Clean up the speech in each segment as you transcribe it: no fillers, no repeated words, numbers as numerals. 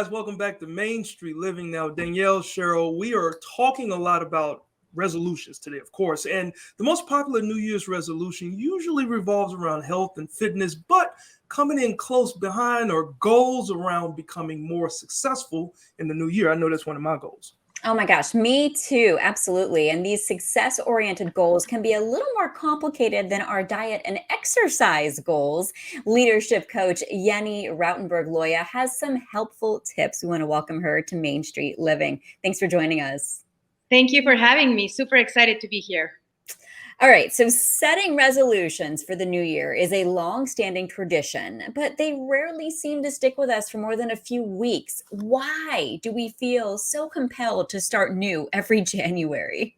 guys, welcome back to Main Street Living. Now, Danielle, Cheryl, we are talking a lot about resolutions today, of course. And the most popular New Year's resolution usually revolves around health and fitness, but coming in close behind are goals around becoming more successful in the new year. I know that's one of my goals. Oh my gosh, me too. Absolutely. And these success oriented goals can be a little more complicated than our diet and exercise goals. Leadership coach Yennie Rautenberg-Loya has some helpful tips. We want to welcome her to Main Street Living. Thanks for joining us. Thank you for having me. Super excited to be here. All right, so setting resolutions for the new year is a long-standing tradition, but they rarely seem to stick with us for more than a few weeks. Why do we feel so compelled to start new every January?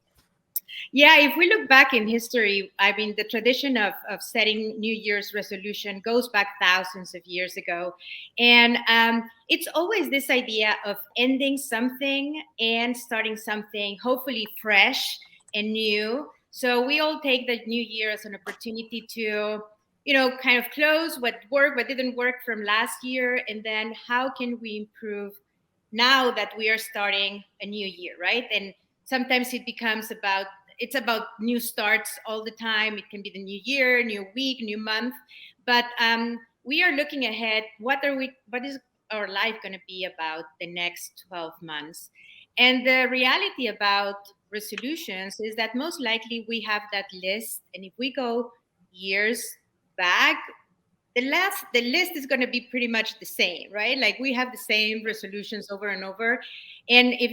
Yeah, if we look back in history, I mean, the tradition of setting New Year's resolution goes back thousands of years ago. And it's always this idea of ending something and starting something hopefully fresh and new. So we all take the new year as an opportunity to, kind of close what worked, what didn't work from last year. And then how can we improve now that we are starting a new year, right? And sometimes it's about new starts all the time. It can be the new year, new week, new month. But we are looking ahead. What is our life going to be about the next 12 months? And the reality about resolutions is that most likely we have that list, and if we go years back, the list is going to be pretty much the same, right? Like we have the same resolutions over and over. And if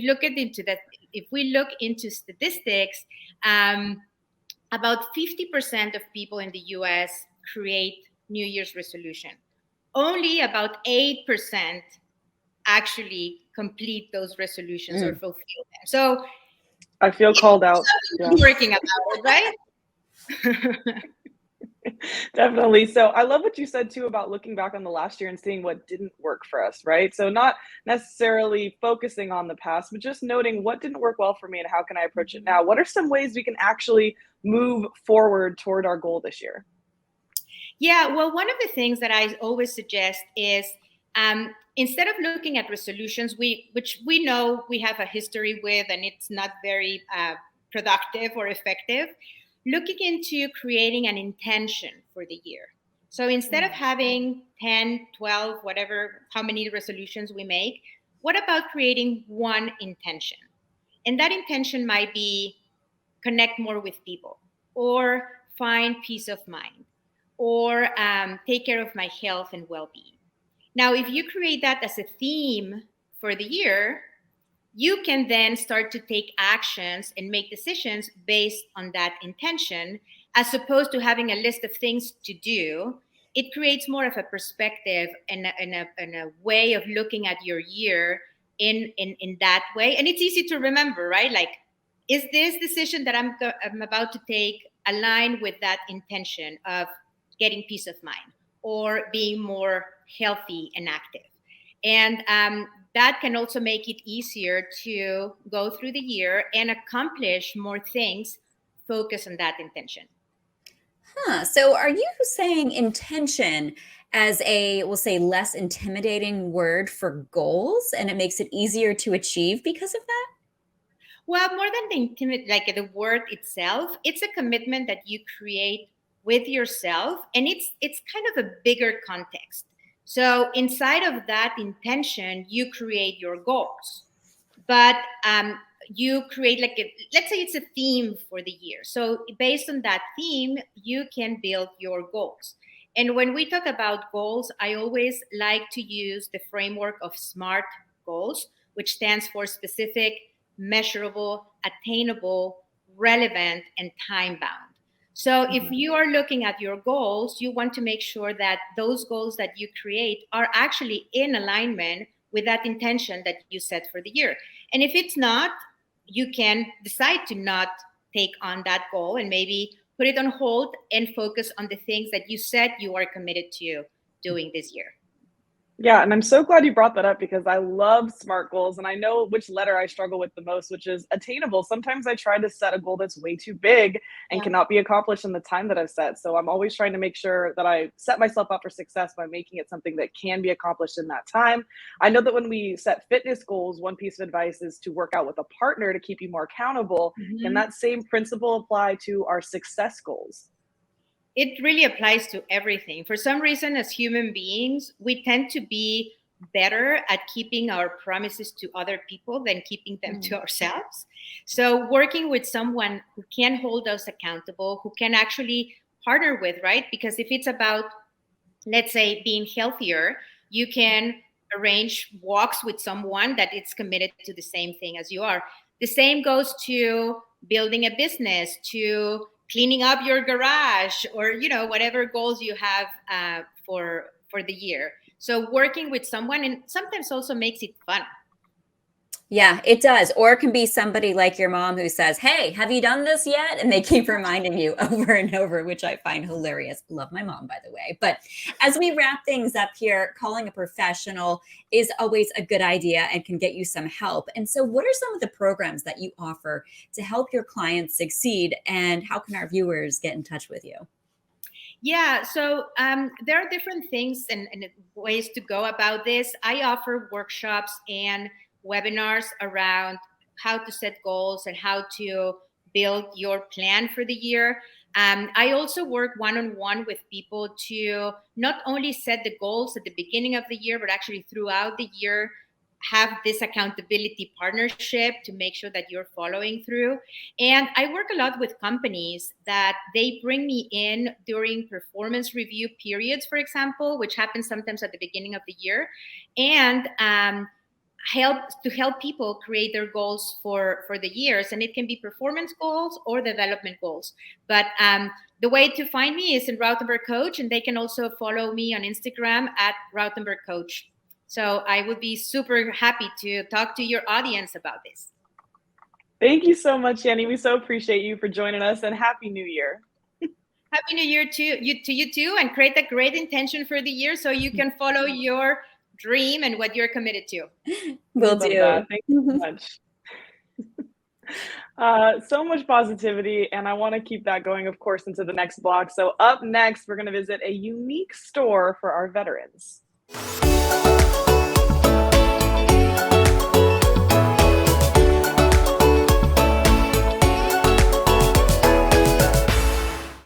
we look into statistics, about 50% of people in the US create New Year's resolution. Only about 8% actually complete those resolutions or fulfill them. So I feel called out. Yeah. Working about it, right? Definitely. So I love what you said too about looking back on the last year and seeing what didn't work for us, right? So not necessarily focusing on the past, but just noting what didn't work well for me and how can I approach it now? What are some ways we can actually move forward toward our goal this year? Yeah, well, one of the things that I always suggest is instead of looking at resolutions, which we know we have a history with and it's not very productive or effective, looking into creating an intention for the year. So instead of having 10, 12, whatever, how many resolutions we make, what about creating one intention? And that intention might be connect more with people, or find peace of mind, or take care of my health and well-being. Now, if you create that as a theme for the year, you can then start to take actions and make decisions based on that intention, as opposed to having a list of things to do. It creates more of a perspective and a way of looking at your year in that way. And it's easy to remember, right? Like, is this decision that I'm about to take aligned with that intention of getting peace of mind or being more healthy and active? And that can also make it easier to go through the year and accomplish more things, focus on that intention. So are you saying intention as we'll say, less intimidating word for goals, and it makes it easier to achieve because of that? Well, more than the word itself, it's a commitment that you create with yourself, and it's kind of a bigger context. So inside of that intention, you create your goals, but you create let's say it's a theme for the year. So based on that theme, you can build your goals. And when we talk about goals, I always like to use the framework of SMART goals, which stands for specific, measurable, attainable, relevant, and time-bound. So if you are looking at your goals, you want to make sure that those goals that you create are actually in alignment with that intention that you set for the year. And if it's not, you can decide to not take on that goal and maybe put it on hold and focus on the things that you said you are committed to doing this year. Yeah, and I'm so glad you brought that up because I love SMART goals and I know which letter I struggle with the most, which is attainable. Sometimes I try to set a goal that's way too big and Yeah. cannot be accomplished in the time that I've set. So I'm always trying to make sure that I set myself up for success by making it something that can be accomplished in that time. I know that when we set fitness goals, one piece of advice is to work out with a partner to keep you more accountable. Can Mhm. that same principle apply to our success goals? It really applies to everything. For some reason, as human beings, we tend to be better at keeping our promises to other people than keeping them to ourselves. So, working with someone who can hold us accountable, who can actually partner with, right? Because if it's about, let's say, being healthier, you can arrange walks with someone that is committed to the same thing as you are. The same goes to building a business, to cleaning up your garage, or whatever goals you have for the year. So working with someone, and sometimes also makes it fun. Yeah, it does. Or it can be somebody like your mom who says, "Hey, have you done this yet?" And they keep reminding you over and over, which I find hilarious. Love my mom, by the way. But as we wrap things up here, calling a professional is always a good idea and can get you some help. And so, what are some of the programs that you offer to help your clients succeed? And how can our viewers get in touch with you? Yeah, so there are different things and ways to go about this. I offer workshops and webinars around how to set goals and how to build your plan for the year. I also work one on one with people to not only set the goals at the beginning of the year, but actually throughout the year, have this accountability partnership to make sure that you're following through. And I work a lot with companies that they bring me in during performance review periods, for example, which happens sometimes at the beginning of the year, and help people create their goals for the years. And it can be performance goals or development goals. But the way to find me is in Rautenberg Coach, and they can also follow me on Instagram at Rautenberg Coach. So I would be super happy to talk to your audience about this. Thank you so much, Yennie. We so appreciate you for joining us and Happy New Year. Happy New Year to you too, and create a great intention for the year so you can follow your dream and what you're committed to. Will Love do. that. Thank you so much. So much positivity, and I want to keep that going, of course, into the next block. So up next, we're going to visit a unique store for our veterans.